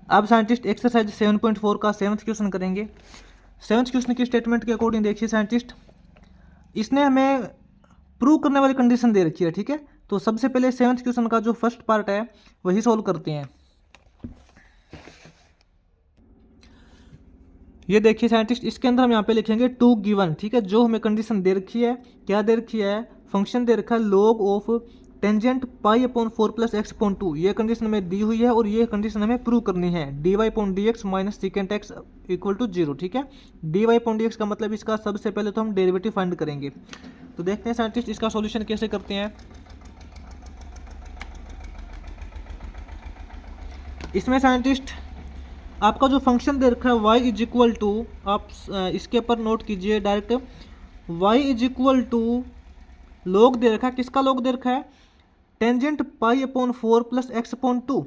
अब scientist exercise 7.4 का 7th question करेंगे। 7th क्वेश्चन की स्टेटमेंट के अकॉर्डिंग देखिए साइंटिस्ट, इसने हमें प्रूव करने वाली कंडीशन दे रखी है, ठीक है। तो सबसे पहले 7th क्वेश्चन का जो फर्स्ट पार्ट है वही सोल्व करते हैं। ये देखिए साइंटिस्ट, इसके अंदर हम यहाँ पे लिखेंगे टू गिवन, ठीक है। जो हमें कंडीशन दे रखी है, क्या दे रखी है, फंक्शन दे रखा है log of tangent pi upon 4 plus x upon 2, ये कंडीशन हमें दी हुई है और ये कंडीशन हमें प्रूव करनी है। D y upon d x minus secant x equal to 0, ठीक है। D y upon d x का मतलब इसका सबसे पहले तो हम डेरिवेटिव फाइंड करेंगे। तो देखते हैं साइंटिस्ट इसका सॉल्यूशन कैसे करते हैं। इसमें साइंटिस्ट आपका जो फंक्शन दे रखा है y इज इक्वल टू, आप इसके ऊपर नोट कीजिए direct, y is equal to log दे रखा है, किसका log दे रखा है, tangent pi upon 4 plus x upon 2,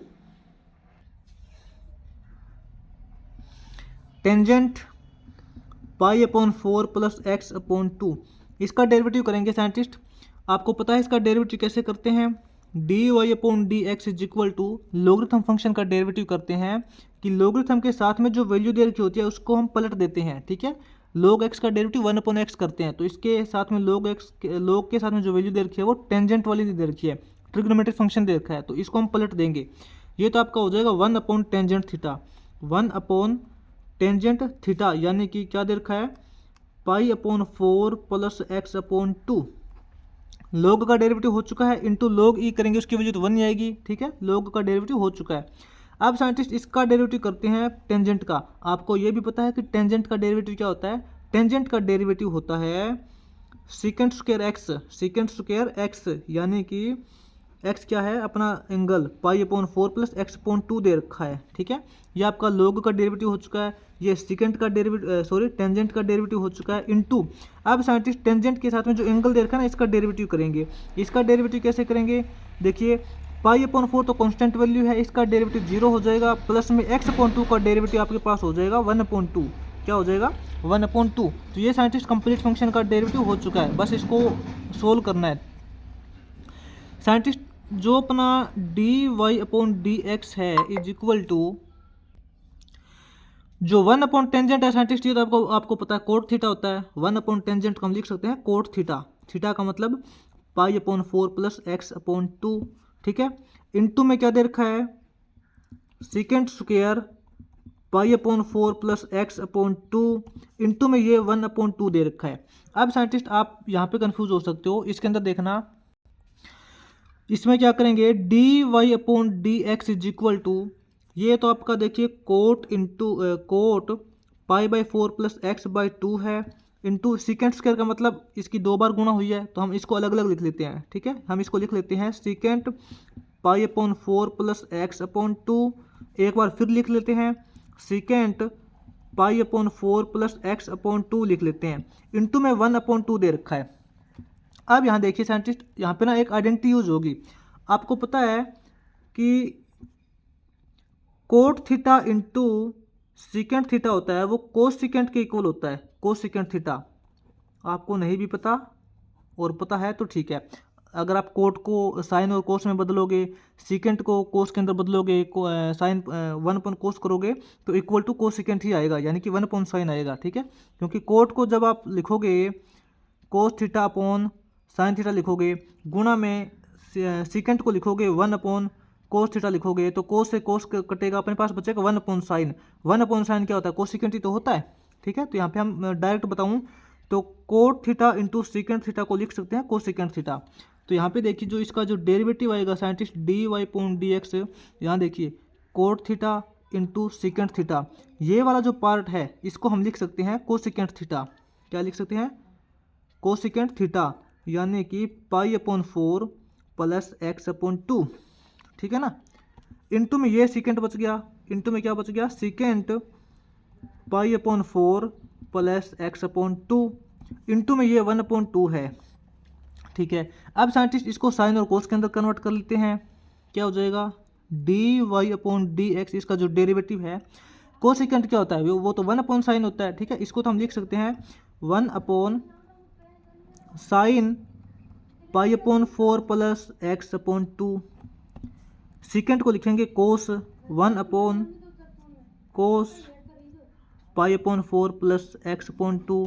tangent pi upon 4 plus x upon 2, इसका डेरिवेटिव करेंगे साइंटिस्ट। आपको पता है इसका डेरिवेटिव कैसे करते हैं, d y upon d x is equal to logarithm function का डेरिवेटिव करते हैं कि लोगरिथम के साथ में जो वैल्यू दे रखी होती है उसको हम पलट देते हैं, ठीक है। log x का डेरिवेटिव 1 अपॉन एक्स करते हैं, तो इसके साथ में log के साथ में जो वैल्यू दे रखी है वो टेंजेंट वाली दे रखी है, ट्रिग्नोमेट्रिक फंक्शन दे रखा है, तो इसको हम पलट देंगे। ये तो आपका हो जाएगा 1 upon tangent theta, 1 upon tangent theta, यानी कि क्या दे रखा है, पाई upon 4 plus x upon 2। log का डेरिवेटिव हो चुका है, इंटू log e करेंगे उसकी वजह तो 1 आएगी, ठीक है। log का डेरिवेटिव हो चुका है। अब साइंटिस्ट इसका डेरिवेटिव करते हैं टेंजेंट का। आपको ये भी पता है कि टेंजेंट का डेरिवेटिव क्या होता है, टेंजेंट का डेरिवेटिव होता है secant square x, secant square x, यानी कि एक्स क्या है अपना एंगल, पाई अपॉन 4 प्लस एक्स अपॉन 2 दे रखा है, ठीक है। ये आपका log का डेरिवेटिव हो चुका है, ये सीकेंट का डेरिवेटिव टेंजेंट का डेरिवेटिव हो चुका है इनटू, अब साइंटिस्ट टेंजेंट के साथ में जो एंगल दे रखा है ना इसका डेरिवेटिव करेंगे। इसका डेरिवेटिव कैसे करेंगे, देखिए पाई अपॉन 4 तो कांस्टेंट वैल्यू है, इसका डेरिवेटिव 0 हो जाएगा, प्लस में एक्स अपॉन 2 का डेरिवेटिव आपके पास हो जाएगा 1 अपॉन 2, क्या हो जाएगा 1 अपॉन 2। तो ये साइंटिस्ट कंप्लीट फंक्शन का डेरिवेटिव हो चुका है, बस इसको सोल्व करना है साइंटिस्ट। जो अपना d y upon d x है इज इक्वल टू, जो 1 अपॉन टेंजेंट है साइंटिस्ट, ये तो आपको पता है कोट थीटा होता है। 1 अपॉन टेंजेंट को हम लिख सकते हैं कोट थीटा, थीटा का मतलब पाई अपॉन 4 प्लस एक्स अपॉन 2, ठीक है। इनटू में क्या दे रखा है, secant square pi upon 4 plus x upon 2, into में ये 1 अपॉन 2 दे रखा है। अब साइंटिस्ट आप यहाँ पे कंफ्यूज हो सकते हो, इसके अंदर देखना, इसमें क्या करेंगे, d y upon d x is equal to, ये तो आपका देखिए cot into cot pi by 4 plus x by 2 है, इंटू सीकेंट स्क्वायर का मतलब इसकी 2 बार गुणा हुई है, तो हम इसको अलग अलग लिख लेते हैं, ठीक है। हम इसको लिख लेते हैं सीकेंट पाई अपॉन 4 प्लस एक्स अपॉन 2, एक बार फिर लिख लेते हैं सीकेंट पाई अपॉन 4 प्लस एक्स अपॉन 2 लिख लेते हैं, इंटू में 1 अपॉन 2 दे रखा है। अब यहाँ देखिए साइंटिस्ट, यहाँ पे ना एक आइडेंटिटी यूज होगी। आपको पता है कि coat theta into secant theta होता है वो कोस सीकेंट के इक्वल होता है, कोस सीकेंट थीटा। आपको नहीं भी पता और पता है तो ठीक है, अगर आप कोट को साइन और कोस में बदलोगे, सीकेंट को कोस के अंदर बदलोगे, साइन 1 अपॉन कोस करोगे तो इक्वल टू कोस सीकेंट ही आएगा, यानी कि 1 अपॉन साइन आएगा, ठीक है। क्योंकि कोट को जब आप लिखोगे cos theta upon sine theta लिखोगे, गुणा में सीकेंट को लिखोगे 1 अपॉन कोस थीटा लिखोगे, तो कोस से कोस कटेगा, अपने पास बचेगा 1 अपॉन साइन। 1 अपॉन साइन क्या होता है, कोस सीकेंट ही तो होता है, ठीक है। तो यहाँ पे हम डायरेक्ट बताऊँ तो coat theta into secant theta को लिख सकते हैं कोस सीकेंट थीटा। तो यहाँ पे देखिए जो इसका जो डेरिवेटिव आएगा scientist d y upon d x, यहाँ देखिए cot theta into secant theta, ये वाला जो पार्ट है इसको हम लिख सकते हैं कोस सीकेंट थीटा, क्या लिख सकते हैं, कोस सीकेंट थीटा, यानी कि पाई अपॉन 4 प्लस एक्स अपॉन 2, ठीक है ना। इंटू में ये सीकेंट बच गया, इंटू में क्या बच गया, सीकेंट पाई upon 4 plus x upon 2, into में ये 1 अपॉन 2 है, ठीक है। अब साइंटिस्ट इसको साइन और कोस के अंदर कन्वर्ट कर लेते हैं, क्या हो जाएगा, d y upon d x, इसका जो डेरिवेटिव है कोसेकेंट क्या होता है वो तो 1 अपॉन साइन होता है, ठीक है। इसको तो हम लिख सकते हैं 1 upon sine pi upon 4 plus x upon 2, secant को लिखेंगे कोस 1 अपॉन कोस पाई upon 4 plus x upon 2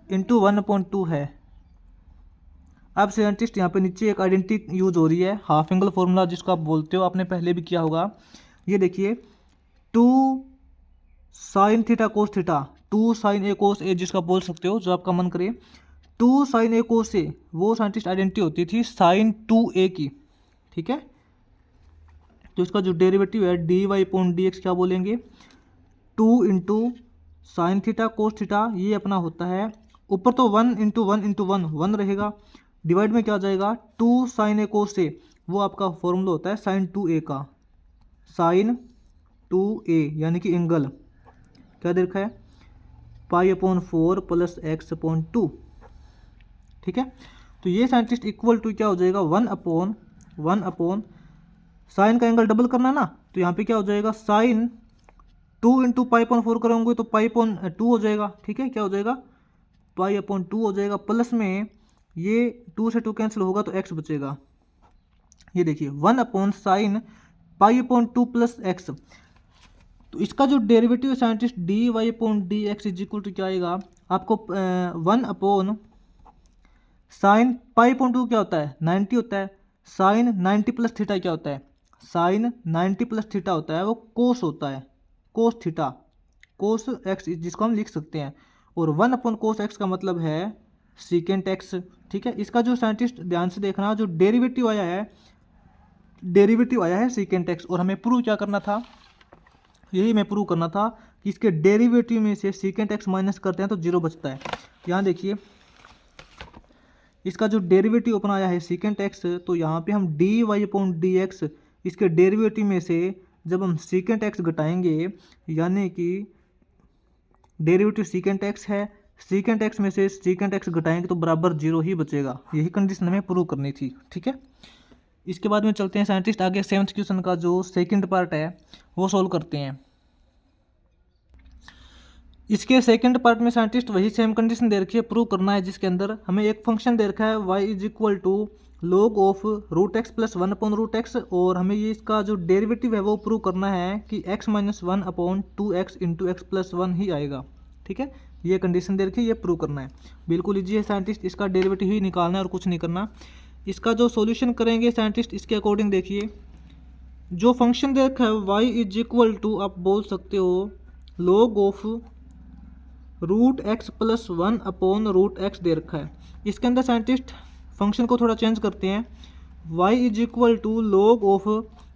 into 1/2 है। अब साइंटिस्ट यहाँ पे नीचे एक आइडेंटिटी यूज हो रही है, हाफ एंगल फॉर्मूला जिसको आप बोलते हो, आपने पहले भी किया होगा। ये देखिए 2 sine theta cos theta, 2 sine A cos A जिसका बोल सकते हो, जो आपका मन करे। 2 साइन ए कोस ए वो साइंटिस्ट आइडेंटिटी होती थी साइन 2a की, ठीक है। तो इसका जो डेरिवेटिव है dy अपॉन dx क्या बोलेंगे, 2 into sine theta cos theta, ये अपना होता है ऊपर तो 1 इंटू 1 इंटू 1 1 रहेगा, डिवाइड में क्या आ जाएगा 2 साइन ए कोस ए, वो आपका फॉर्मूला होता है साइन 2a का, साइन 2a यानी कि एंगल क्या दे रखा है पाई अपॉन 4 प्लस एक्स अपॉन 2, ठीक है। तो ये साइंटिस्ट इक्वल टू क्या हो जाएगा 1 अपॉन साइन का एंगल डबल करना ना, तो यहाँ पे क्या हो जाएगा साइन 2 इंटू पाई अपॉन 4 करोगे तो पाई अपॉन 2 हो जाएगा, ठीक है। क्या हो जाएगा पाई अपॉन 2 हो जाएगा, प्लस में ये 2 से 2 कैंसिल होगा तो x बचेगा। ये देखिए 1 upon sine pi upon 2 plus x. तो इसका जो डेरिवेटिव है scientist d y upon d x is equal to क्या आएगा आपको 1 अपॉन साइन पाई अपॉन 2 क्या होता है 90 होता है, साइन 90 प्लस थीटा क्या होता है, साइन 90 प्लस थीटा होता है, वो कोस होता है, कोस थीटा कोस एक्स जिसको हम लिख सकते हैं, और 1 अपॉन कोस एक्स का मतलब है सीकेंट एक्स, ठीक है। इसका जो साइंटिस्ट ध्यान से देखना, जो डेरिवेटिव आया है सीकेंट एक्स, और हमें प्रूव क्या करना था, यही मैं प्रूव करना था कि इसके डेरिवेटिव में से सीकेंट एक्स माइनस करते हैं तो 0 बचता है। यहाँ देखिए इसका जो डेरिवेटिव अपना आया है सीकेंट एक्स, तो यहाँ पे हम d y upon d x, इसके डेरिवेटिव में से जब हम सीकेंट एक्स घटाएंगे, यानी कि डेरिवेटिव सीकेंट एक्स है, सीकेंट एक्स में से सीकेंट एक्स घटाएंगे तो बराबर 0 ही बचेगा। यही कंडीशन हमें प्रूव करनी थी, ठीक है। इसके बाद में चलते हैं साइंटिस्ट आगे 7th क्वेश्चन का जो सेकंड पार्ट है वो सोल्व करते हैं। इसके सेकंड पार्ट में साइंटिस्ट वही सेम कंडीशन दे रखी है, प्रूव करना है, जिसके अंदर हमें एक फंक्शन दे रखा है y is equal to log of root x plus 1 upon root x, और हमें ये इसका जो डेरिवेटिव है वो प्रूव करना है कि x minus 1 upon 2x into x plus 1 ही आएगा, ठीक है। ये कंडीशन दे रखी है, ये प्रूव करना है, बिल्कुल ईजी है साइंटिस्ट, इसका डेरिवेटिव ही निकालना है और कुछ नहीं करना। इसका जो सॉल्यूशन करेंगे साइंटिस्ट इसके अकॉर्डिंग देखिए, जो फंक्शन दे रखा है y इज इक्वल टू आप बोल सकते हो log of root x plus 1 upon root x दे रखा है। इसके अंदर साइंटिस्ट फंक्शन को थोड़ा चेंज करते हैं, y is equal to log of,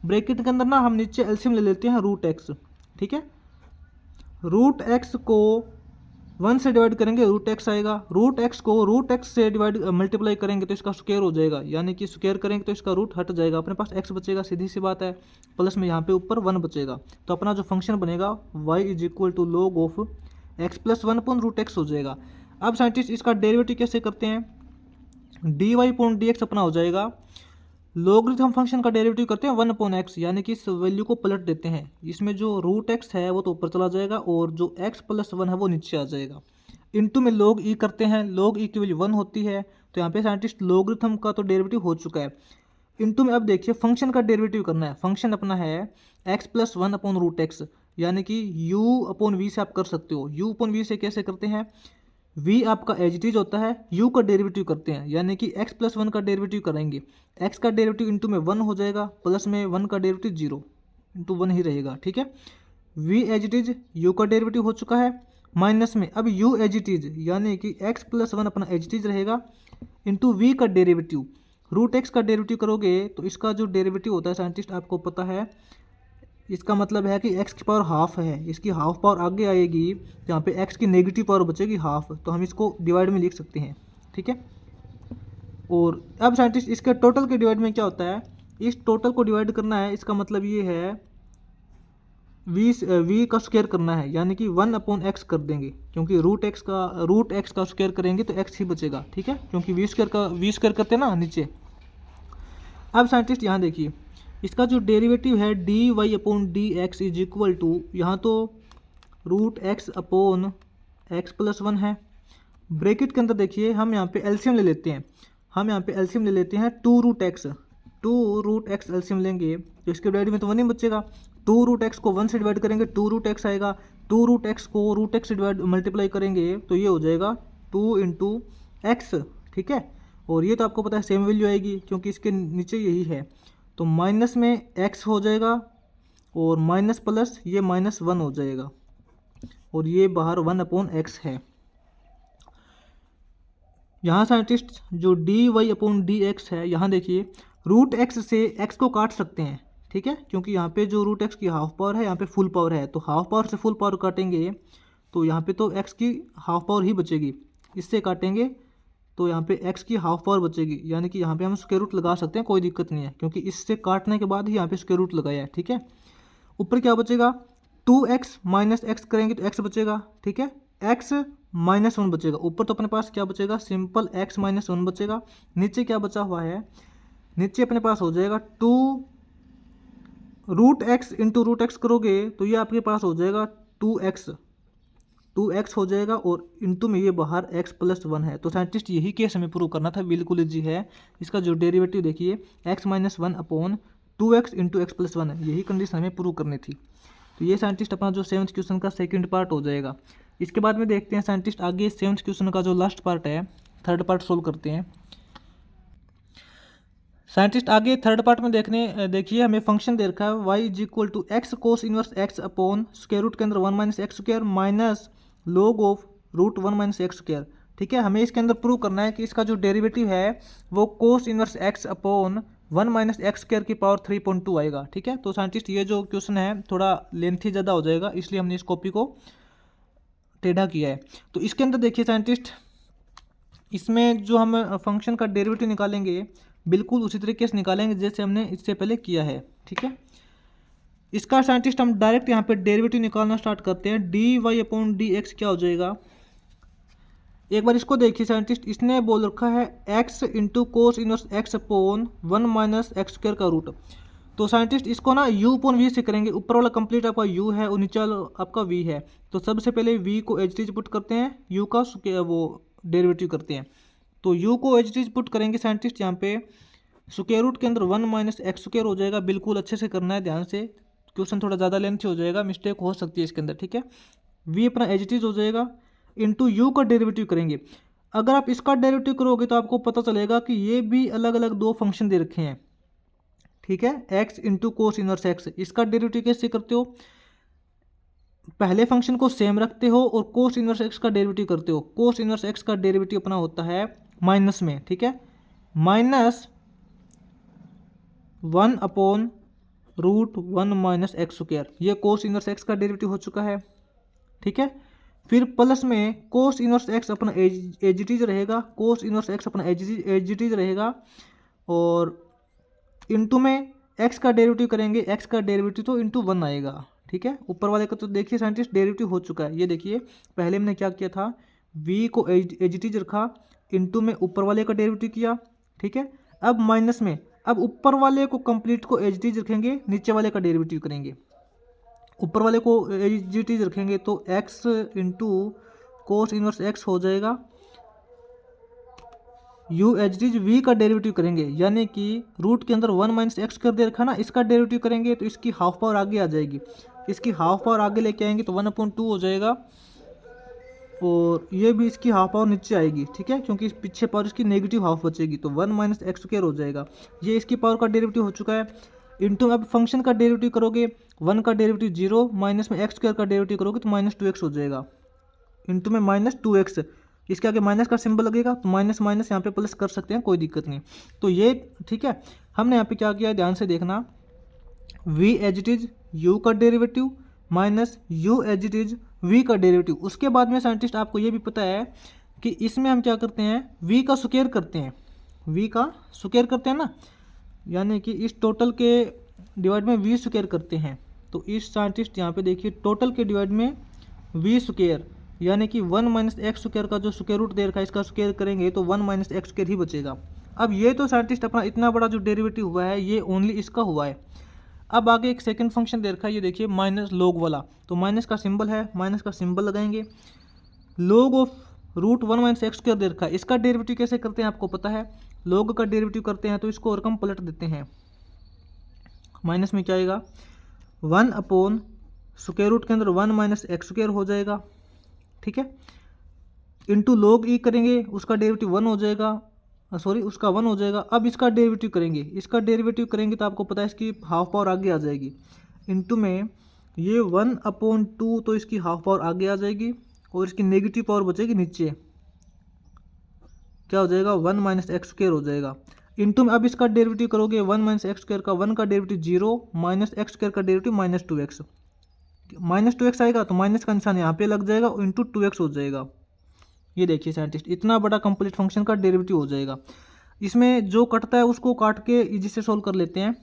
bracket के अंदर ना हम नीचे एलसीएम ले लेते हैं रूट एक्स, ठीक है। रूट एक्स को 1 से डिवाइड करेंगे रूट एक्स आएगा, रूट एक्स को रूट एक्स से डिवाइड मल्टीप्लाई करेंगे तो इसका स्क्वायर हो जाएगा, यानी कि स्क्वायर करेंगे तो इसका रूट हट जाएगा, अपने पास एक्स बचेगा, सीधी सी बात है, प्लस में यहाँ पे ऊपर 1 बचेगा, तो अपना जो फंक्शन बनेगा y is equal to log of x plus 1 upon root x हो जाएगा। अब साइंटिस्ट इसका डेरिवेटिव कैसे करते हैं, d y upon d x अपना हो जाएगा, लोगरिथम फंक्शन का डेरिवेटिव करते हैं 1 अपॉन एक्स, यानी कि इस वैल्यू को पलट देते हैं, इसमें जो रूट एक्स है वो तो ऊपर चला जाएगा और जो एक्स प्लस 1 है वो नीचे आ जाएगा। इनटू में log ई करते हैं, log ई की वैल्यू 1 होती है, तो यहाँ पे साइंटिस्ट लोगरिथम का तो डेरिवेटिव हो चुका है। इनटू में अब देखिए फंक्शन का डेरिवेटिव करना है, फंक्शन अपना है x plus 1 upon root x, यानी कि u अपॉन वी से आप कर सकते हो, u अपॉन वी से कैसे करते हैं, v आपका एज इट इज होता है, u का डेरिवेटिव करते हैं, यानी कि x प्लस 1 का डेरिवेटिव करेंगे, x का डेरिवेटिव इंटू में 1 हो जाएगा, प्लस में 1 का डेरिवेटिव 0 इंटू 1 ही रहेगा, ठीक है। v as it is u का डेरिवेटिव हो चुका है, माइनस में अब u एज इट इज, यानी कि x प्लस 1 अपना एज इट इज रहेगा, इंटू v का डेरिवेटिव, रूट एक्स का डेरिवेटिव करोगे तो इसका जो डेरिवेटिव होता है साइंटिस्ट आपको पता है, इसका मतलब है कि x की पावर हाफ है, इसकी हाफ पावर आगे आएगी, यहाँ पे x की नेगेटिव पावर बचेगी हाफ, तो हम इसको डिवाइड में लिख सकते हैं, ठीक है। और अब साइंटिस्ट इसके टोटल के डिवाइड में क्या होता है, इस टोटल को डिवाइड करना है, इसका मतलब ये है v का स्क्वायर करना है, यानी कि 1 अपॉन एक्स कर देंगे, क्योंकि रूट एक्स का स्क्वायर करेंगे तो x ही बचेगा, ठीक है, क्योंकि v स्क्वायर करते हैं ना नीचे। अब साइंटिस्ट यहाँ देखिए इसका जो डेरिवेटिव है d y upon d x is equal to, यहाँ तो root x upon x plus 1 है, ब्रैकेट के अंदर देखिए हम यहाँ पे एलसीएम ले लेते हैं, 2 रूट एक्स एलसीएम लेंगे तो इसके डिवाइड में तो 1 ही बचेगा, टू रूट एक्स को 1 से डिवाइड करेंगे 2 रूट एक्स आएगा, 2 रूट एक्स को रूट एक्स से डिवाइड मल्टीप्लाई करेंगे तो ये हो जाएगा 2 इंटू एक्स, ठीक है। और ये तो आपको पता है सेम वैल्यू आएगी क्योंकि इसके नीचे यही है, तो माइनस में एक्स हो जाएगा और माइनस प्लस ये -1 हो जाएगा और ये बाहर 1/x है। यहाँ साइंटिस्ट जो dy/dx है, यहाँ देखिए रूट एक्स से x को काट सकते हैं, ठीक है, क्योंकि यहाँ पे जो रूट एक्स की हाफ पावर है यहाँ पे फुल पावर है, तो हाफ पावर से फुल पावर काटेंगे तो यहाँ पे तो x की हाफ पावर ही बचेगी, इससे काटेंगे तो यहाँ पे x की हाफ पावर बचेगी, यानी कि यहाँ पे हम स्क्वायर रूट लगा सकते हैं, कोई दिक्कत नहीं है क्योंकि इससे काटने के बाद ही यहाँ पे स्क्वायर रूट लगाया है, ठीक है। ऊपर क्या बचेगा 2x माइनस एक्स करेंगे तो x बचेगा, ठीक है, x -1 बचेगा। ऊपर तो अपने पास क्या बचेगा सिंपल x -1 बचेगा। नीचे क्या बचा हुआ है, नीचे अपने पास हो जाएगा 2 root x into root x करोगे तो ये आपके पास हो जाएगा 2x हो जाएगा और इंटू में ये बाहर x + 1 है। तो साइंटिस्ट यही केस हमें प्रूव करना था, बिल्कुल इजी है। इसका जो डेरिवेटिव देखिए x -1 upon 2x into x + 1 है, यही कंडीशन हमें प्रूव करनी थी। तो ये साइंटिस्ट अपना जो 7th क्वेश्चन का सेकंड पार्ट हो जाएगा। इसके बाद में देखते हैं साइंटिस्ट आगे 7th क्वेश्चन का जो लास्ट पार्ट है, थर्ड पार्ट सोल्व करते हैं। साइंटिस्ट आगे थर्ड पार्ट में देखिए हमें फंक्शन दे रखा है y = x cos inverse x upon square root के अंदर 1 - x² minus log of √1 - x², ठीक है। हमें इसके अंदर प्रूव करना है कि इसका जो डेरिवेटिव है वो कोस इनवर्स x अपॉन 1 - x² की पावर 3.2 आएगा, ठीक है। तो साइंटिस्ट ये जो क्वेश्चन है थोड़ा लेंथी ज़्यादा हो जाएगा, इसलिए हमने इस कॉपी को टेढ़ा किया है। तो इसके अंदर देखिए साइंटिस्ट, इसमें जो हम फंक्शन का डेरिवेटिव निकालेंगे बिल्कुल उसी तरीके से निकालेंगे जैसे हमने इससे पहले किया है, ठीक है। इसका साइंटिस्ट हम डायरेक्ट यहाँ पे डेरिवेटिव निकालना स्टार्ट करते हैं। dy/dx क्या हो जाएगा, एक बार इसको देखिए साइंटिस्ट, इसने बोल रखा है x into cos inverse x upon 1 - x² का रूट। तो साइंटिस्ट इसको ना u/v से करेंगे, ऊपर वाला कंप्लीट आपका u है और नीचे वाला आपका v है। तो सबसे पहले v को एज इट इज पुट करते हैं, u का वो डेरिवेटिव करते हैं। तो u को एज इट इज पुट करेंगे साइंटिस्ट, यहाँ पे स्क्वायर रूट के अंदर 1 - x² हो जाएगा। बिल्कुल अच्छे से करना है, ध्यान से, क्वेश्चन थोड़ा ज़्यादा लेंथी हो जाएगा, मिस्टेक हो सकती है इसके अंदर, ठीक है। v अपना एज इट इज हो जाएगा, इंटू यू का डेरिवेटिव करेंगे। अगर आप इसका डेरिवेटिव करोगे तो आपको पता चलेगा कि ये भी अलग अलग दो फंक्शन दे रखे हैं, ठीक है, x into cos inverse x। इसका डेरिवेटिव कैसे करते हो, पहले फंक्शन को सेम रखते हो और कोस इनवर्स x का डेरिवेटिव करते हो। कोस इनवर्स x का डेरिवेटिव अपना होता है माइनस में, ठीक है, -1 अपॉन √1 - x²। ये कोस इनवर्स x का डेरिवेटिव हो चुका है, ठीक है। फिर प्लस में कोस इनवर्स x अपना एज इट इज रहेगा, कोस इनवर्स x अपना एज इट इज रहेगा, और इंटू में x का डेरिवेटिव करेंगे, x का डेरिवेटिव तो इंटू 1 आएगा, ठीक है। ऊपर वाले का तो देखिए साइंटिस्ट डेरिवेटिव हो चुका है, ये देखिए पहले हमने क्या किया था, v को एज इट इज रखा, इंटू में ऊपर वाले का डेरिवेटिव किया, ठीक है। अब माइनस में, अब ऊपर वाले को कंप्लीट को एज इट इज रखेंगे, नीचे वाले का डेरिवेटिव करेंगे। ऊपर वाले को एज इट इज रखेंगे तो x into cos inverse x हो जाएगा, u as it is v का डेरिवेटिव करेंगे, यानी कि रूट के अंदर 1 - x कर दे रखा ना, इसका डेरिवेटिव करेंगे तो इसकी हाफ पावर आगे आ जाएगी, इसकी हाफ पावर आगे लेके आएंगे तो 1/2 हो जाएगा, और ये भी इसकी हाफ पावर नीचे आएगी, ठीक है, क्योंकि इस पीछे पावर इसकी नेगेटिव हाफ बचेगी, तो 1 - x² हो जाएगा। ये इसकी पावर का डेरिवेटिव हो चुका है। इंटू अब फंक्शन का डेरिवेटिव करोगे, 1 का डेरिवेटिव 0, माइनस में x² का डेरिवेटिव करोगे तो -2x हो जाएगा, इंटू में -2x, इसके आगे माइनस का सिंबल लगेगा तो माइनस माइनस यहाँ पे प्लस कर सकते हैं, कोई दिक्कत नहीं। तो ये ठीक है, हमने यहाँ पे क्या किया, ध्यान से देखना, v as it is u का derivative minus u as it is v का डेरिवेटिव। उसके बाद में साइंटिस्ट आपको ये भी पता है कि इसमें हम क्या करते हैं, v का स्क्वायर करते हैं, v का स्क्वायर करते हैं ना, यानी कि इस टोटल के डिवाइड में v स्क्वायर करते हैं। तो इस साइंटिस्ट यहाँ पे देखिए टोटल के डिवाइड में v स्क्वायर, यानी कि 1 - x² का जो स्क्वायर रूट दे रखा है इसका स्क्वायर करेंगे तो 1 - x² ही बचेगा। अब ये तो साइंटिस्ट अपना इतना बड़ा जो डेरिवेटिव हुआ है ये ओनली इसका हुआ है। अब आगे एक सेकंड फंक्शन दे रखा है, ये देखिए माइनस लॉग वाला, तो माइनस का सिंबल है, माइनस का सिंबल लगाएंगे, लॉग ऑफ √1 - x² दे रखा है, इसका डेरिवेटिव कैसे करते हैं आपको पता है, लॉग का डेरिवेटिव करते हैं तो इसको रकम पलट देते हैं, माइनस में क्या आएगा, 1 अपॉन स्क्वायर रूट के अंदर 1 माइनस एक्स स्क्वायर हो जाएगा, ठीक है, इंटू log ई करेंगे, उसका डेरिवेटिव 1 हो जाएगा, सॉरी उसका 1 हो जाएगा। अब इसका डेरिवेटिव करेंगे, इसका डेरिवेटिव करेंगे तो आपको पता है इसकी हाफ पावर आगे आ जाएगी, इंटू में ये 1 अपॉन 2 तो इसकी हाफ पावर आगे आ जाएगी और इसकी नेगेटिव पावर बचेगी नीचे, क्या हो जाएगा 1 माइनस एक्स स्क्वायर हो जाएगा, इंटू में अब इसका डेरिवेटिव करोगे 1 माइनस एक्स स्क्वायर का 1 का डेरिवेटिव 0 माइनस एक्स स्क्वायर का डेरिवेटिव माइनस टू एक्स आएगा तो माइनस का निशान यहाँ पे लग जाएगा और इंटू 2x हो जाएगा। ये देखिए साइंटिस्ट, इतना बड़ा कंप्लीट फंक्शन का डेरिवेटिव हो जाएगा। इसमें जो कटता है उसको काट के इजी से सोल्व कर लेते हैं।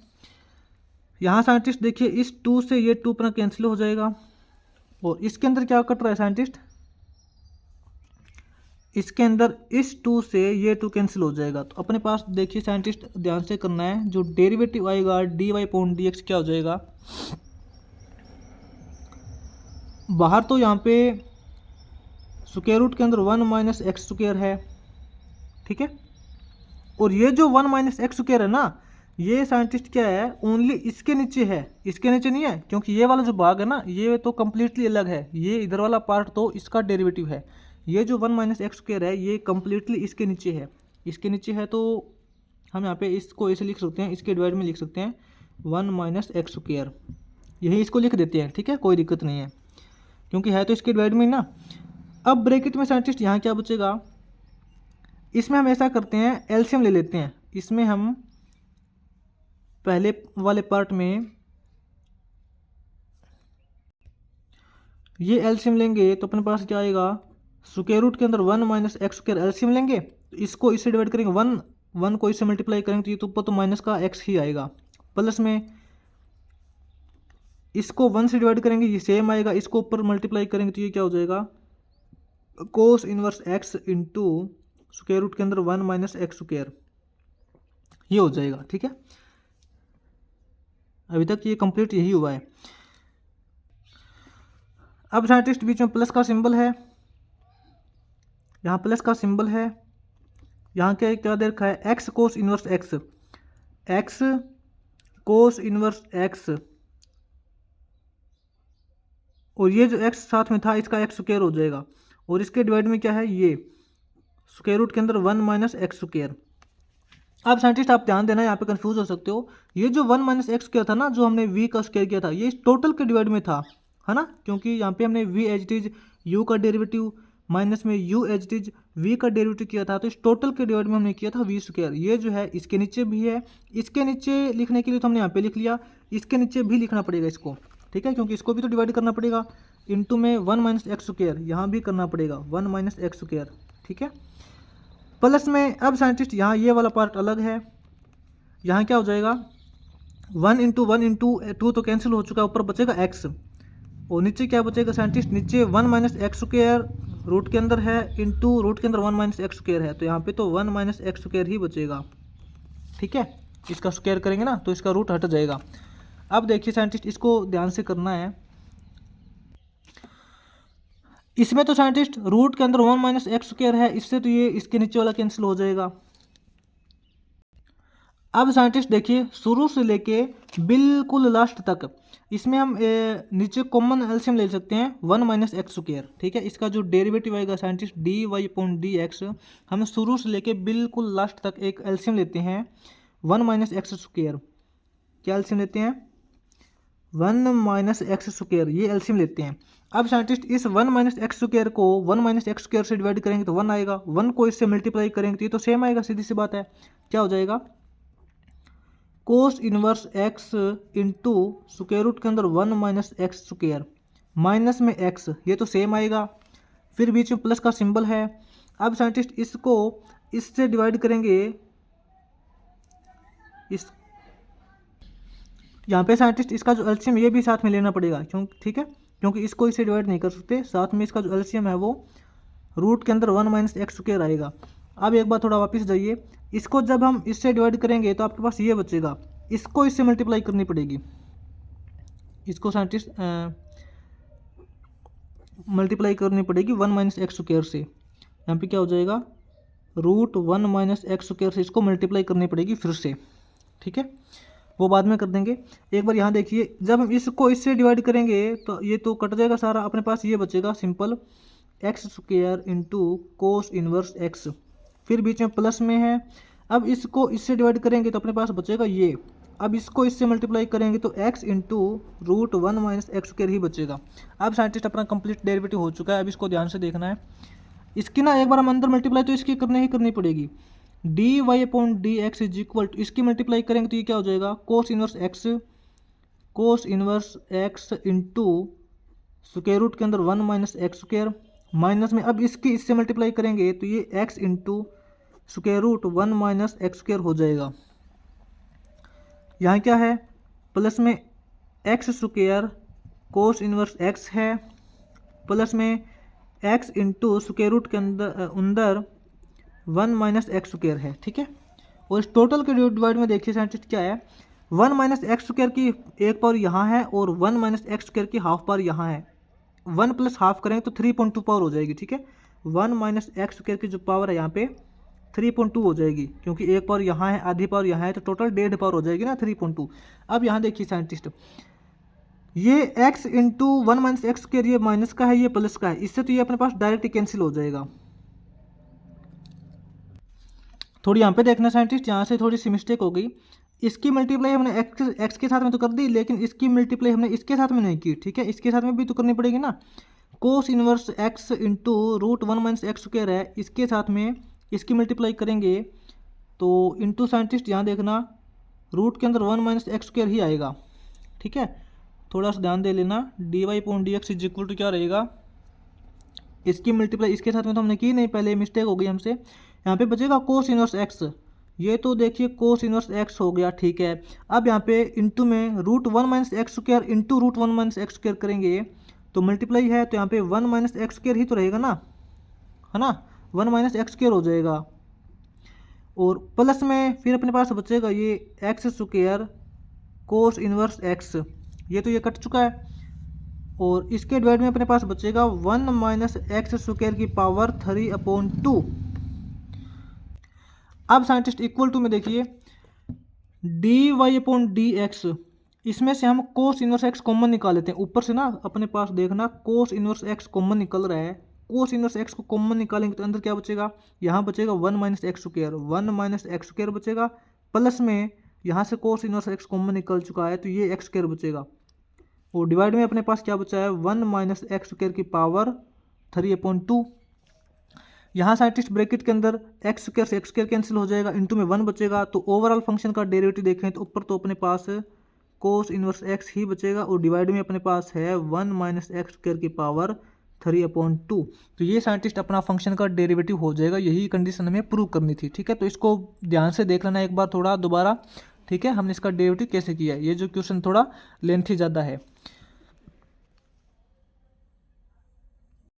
यहाँ साइंटिस्ट देखिए इस 2 से ये 2 अपना कैंसिल हो जाएगा और इसके अंदर क्या कट रहा है साइंटिस्ट, इसके अंदर इस 2 से ये 2 कैंसिल हो जाएगा। तो अपने पास देखिए साइंटिस्ट ध्यान से करना है, जो डेरिवेटिव आएगा dy/dx क्या हो जाएगा, बाहर तो यहाँ पे स्क्वायर रूट के अंदर 1 माइनस एक्स स्क्वायर है, ठीक है, और ये जो 1 माइनस एक्स स्क्वायर है ना, ये साइंटिस्ट क्या है, ओनली इसके नीचे है, इसके नीचे नहीं है, क्योंकि ये वाला जो भाग है ना ये तो कम्प्लीटली अलग है, ये इधर वाला पार्ट तो इसका डेरिवेटिव है। ये जो 1 माइनस एक्स स्क्वायर है ये कम्प्लीटली इसके नीचे है, इसके नीचे है, तो हम यहाँ पे इसको ऐसे लिख सकते हैं, इसके डिवाइड में लिख सकते हैं 1 माइनस एक्स स्क्वायर, यही इसको लिख देते हैं, ठीक है, कोई दिक्कत नहीं है क्योंकि है तो इसके डिवाइड में ना। अब ब्रैकेट में साइंटिस्ट यहाँ क्या बचेगा, इसमें हम ऐसा करते हैं एलसीएम ले लेते हैं, इसमें हम पहले वाले पार्ट में ये एलसीएम लेंगे तो अपने पास क्या आएगा, स्क्वायर रूट के अंदर 1 माइनस एक्स स्क्वायर एलसीएम लेंगे तो इसको इससे डिवाइड करेंगे, 1 को इससे मल्टीप्लाई करेंगे तो ये तो ऊपर तो माइनस का एक्स ही आएगा, प्लस में इसको 1 से डिवाइड करेंगे ये सेम आएगा, इसको ऊपर मल्टीप्लाई करेंगे तो ये क्या हो जाएगा cos inverse x into square root के अंदर 1 माइनस एक्स स्क्वायर, ये हो जाएगा, ठीक है। अभी तक ये कंप्लीट यही हुआ है। अब साइंटिस्ट बीच में प्लस का सिंबल है, यहाँ प्लस का सिंबल है, यहाँ क्या क्या दे रखा है, एक्स कोस इनवर्स एक्स, एक्स कोस इनवर्स एक्स, और ये जो एक्स साथ में था इसका एक्स स्क्वायर हो जाएगा, और इसके डिवाइड में क्या है ये स्क्वायर रूट के अंदर 1 माइनस एक्स स्क्वायर। अब साइंटिस्ट आप ध्यान देना, यहाँ पे कंफ्यूज हो सकते हो, ये जो 1 माइनस एक्स स्क्वायर था ना, जो हमने v का स्क्वायर किया था, ये टोटल के डिवाइड में था, है ना, क्योंकि यहाँ पे हमने v as it is u का डेरिवेटिव माइनस में u as it is v का डेरिवेटिव किया था, तो इस टोटल के डिवाइड में हमने किया था v स्क्वायर। ये जो है इसके नीचे भी है, इसके नीचे लिखने के लिए तो हमने यहाँ पे लिख लिया, इसके नीचे भी लिखना पड़ेगा इसको, ठीक है, क्योंकि इसको भी तो डिवाइड करना पड़ेगा, इंटू में 1 माइनस एक्स स्क्वायर यहाँ भी करना पड़ेगा 1 माइनस एक्स स्क्वायर, ठीक है, प्लस में अब साइंटिस्ट यहाँ ये वाला पार्ट अलग है, यहाँ क्या हो जाएगा 1 इंटू 1 इंटू 2 तो कैंसिल हो चुका है, ऊपर बचेगा x, और नीचे क्या बचेगा साइंटिस्ट, नीचे 1 माइनस एक्स स्क्वायर रूट के अंदर है इंटू रूट के अंदर 1 माइनस एक्स स्क्वायर है, तो यहाँ पे तो 1 माइनस एक्स स्क्वायर ही बचेगा, ठीक है, इसका स्क्वायर करेंगे ना तो इसका रूट हट जाएगा। अब देखिए साइंटिस्ट इसको ध्यान से करना है, इसमें तो साइंटिस्ट रूट के अंदर 1 माइनस एक्स स्क्वायर है, इससे तो ये इसके नीचे वाला कैंसिल हो जाएगा। अब साइंटिस्ट देखिए शुरू से लेके बिल्कुल लास्ट तक इसमें हम नीचे कॉमन एलसीएम ले सकते हैं 1 माइनस एक्स स्क्वायर, ठीक है, इसका जो डेरिवेटिव आएगा साइंटिस्ट dy/dx, हम शुरू से लेके बिल्कुल लास्ट तक एक एलसीएम लेते हैं 1 माइनस एक्स स्क्वायर, क्या एलसीएम लेते हैं 1 माइनस एक्स स्क्वायर, ये एलसीएम लेते हैं। अब साइंटिस्ट इस 1 माइनस एक्स स्क्वायर को 1 माइनस एक्स स्क्वायर से डिवाइड करेंगे तो 1 आएगा, 1 को इससे मल्टीप्लाई करेंगे तो ये तो सेम आएगा, सीधी सी बात है, क्या हो जाएगा cos inverse x into square root के अंदर 1 माइनस एक्स स्क्वायर, माइनस में एक्स, ये तो सेम आएगा, फिर बीच में प्लस का सिंबल है। अब साइंटिस्ट इसको इससे डिवाइड करेंगे, इस यहाँ पे साइंटिस्ट इसका जो एलसीएम ये भी साथ में लेना पड़ेगा, क्यों, ठीक है, क्योंकि इसको इससे डिवाइड नहीं कर सकते, साथ में इसका जो एलसीएम है वो रूट के अंदर 1 माइनस एक्स स्क्वायर आएगा। अब एक बार थोड़ा वापस जाइए, इसको जब हम इससे डिवाइड करेंगे तो आपके पास ये बचेगा, इसको इससे मल्टीप्लाई करनी पड़ेगी, इसको साइंटिस्ट मल्टीप्लाई करनी पड़ेगी 1 माइनस एक्स स्क्वायर से, यहाँ पे क्या हो जाएगा रूट 1 माइनस एक्स स्क्वायर से इसको मल्टीप्लाई करनी पड़ेगी फिर से, ठीक है। वो बाद में कर देंगे। एक बार यहाँ देखिए, जब हम इसको इससे डिवाइड करेंगे तो ये तो कट जाएगा सारा, अपने पास ये बचेगा simple x square into cos inverse x, फिर बीच में प्लस में है। अब इसको इससे डिवाइड करेंगे तो अपने पास बचेगा ये। अब इसको इससे मल्टीप्लाई करेंगे तो x into root 1 minus x square ही बचेगा। अब साइंटिस्ट अपना कंप्लीट डेरिवेटिव हो चुका है। अब इसको ध्यान से देखना है। इसकी ना एक बार हम अंदर मल्टीप्लाई तो इसकी करनी पड़ेगी। D y upon d x is equal to, इसकी मल्टीप्लाई करेंगे तो ये क्या हो जाएगा, cos inverse x into square root के अंदर 1 माइनस एक्स स्क्वायर, माइनस में अब इसकी इससे मल्टीप्लाई करेंगे तो ये x into square root 1 minus x square हो जाएगा। यहाँ क्या है, प्लस में x square cos inverse x है, प्लस में x इंटू स्क्वायर रूट के अंदर 1 माइनस एक्स स्क्वायर है। ठीक है, और इस टोटल के डिवाइड में देखिए साइंटिस्ट क्या है, 1 माइनस एक्स स्क्वायर की एक पावर यहाँ है और 1 माइनस एक्स स्क्वायर की हाफ पावर यहाँ है। 1 प्लस हाफ करेंगे तो 3.2 पावर हो जाएगी। ठीक है, 1 माइनस एक्स स्क्वायर की जो पावर है यहाँ पे 3.2 हो जाएगी, क्योंकि एक पावर यहाँ है आधी पावर यहाँ है, तो टोटल 1.5 पावर हो जाएगी ना 3.2। अब यहाँ देखिए साइंटिस्ट, ये x into 1 minus x square ये माइनस का है, ये प्लस का है, इससे तो ये अपने पास डायरेक्ट कैंसिल हो जाएगा। थोड़ी यहाँ पे देखना साइंटिस्ट, यहाँ से थोड़ी सी मिस्टेक हो गई। इसकी मल्टीप्लाई हमने एक्स के साथ में तो कर दी, लेकिन इसकी मल्टीप्लाई हमने इसके साथ में नहीं की। ठीक है, इसके साथ में भी तो करनी पड़ेगी ना। Cos inverse x into root 1 minus x square है, इसके साथ में इसकी मल्टीप्लाई करेंगे तो इंटू साइंटिस्ट यहाँ देखना रूट के अंदर 1 माइनस एक्स स्क्वायर ही आएगा। ठीक है, थोड़ा सा ध्यान दे लेना। D y upon d x is equal to क्या रहेगा, इसकी मल्टीप्लाई इसके साथ में तो हमने की नहीं, पहले मिस्टेक हो गई हमसे। यहाँ पे बचेगा कोस इनवर्स एक्स, ये तो देखिए कोस इनवर्स एक्स हो गया। ठीक है, अब यहाँ पे इंटू में root 1 minus x square into root 1 minus x square करेंगे तो मल्टीप्लाई है, तो यहाँ पे 1 माइनस एक्स स्क्वायर ही तो रहेगा ना, है ना, 1 माइनस एक्स स्क्वायर हो जाएगा। और प्लस में फिर अपने पास बचेगा ये x square cos inverse x, ये तो ये कट चुका है। और इसके डिवाइड में अपने पास बचेगा 1 माइनस एक्स स्क्वायर की पावर 3/2। अब साइंटिस्ट इक्वल टू में देखिए d y upon d x, इसमें से हम कोस इनवर्स एक्स कॉमन निकाल लेते हैं। ऊपर से ना अपने पास देखना कोस इनवर्स एक्स कॉमन निकल रहा है, कोस इनवर्स एक्स को कॉमन निकालेंगे तो अंदर क्या बचेगा, यहाँ बचेगा 1 minus x square, 1 minus x square बचेगा, प्लस में यहाँ से कोस इनवर्स एक्स कॉमन निकल चुका है तो ये एक्स स्क्वायर बचेगा। और डिवाइड में अपने पास क्या बचा है, 1 माइनस एक्स स्क्वायर की पावर 3/2। यहाँ साइंटिस्ट ब्रैकेट के अंदर एक्स स्क्वायर से एक्स स्क्वायर कैंसिल हो जाएगा, इंटू में 1 बचेगा। तो ओवरऑल फंक्शन का डेरिवेटिव देखें तो ऊपर तो अपने पास कोस इनवर्स एक्स ही बचेगा, और डिवाइड में अपने पास है 1 माइनस एक्स स्क्वायर की पावर 3/2। तो ये साइंटिस्ट अपना फंक्शन का डेरिवेटिव हो जाएगा, यही कंडीशन हमें प्रूव करनी थी। ठीक है, तो इसको ध्यान से देख लेना एक बार थोड़ा दोबारा। ठीक है, हमने इसका डेरिवेटिव कैसे किया है, ये जो क्वेश्चन थोड़ा लेंथी ज़्यादा है।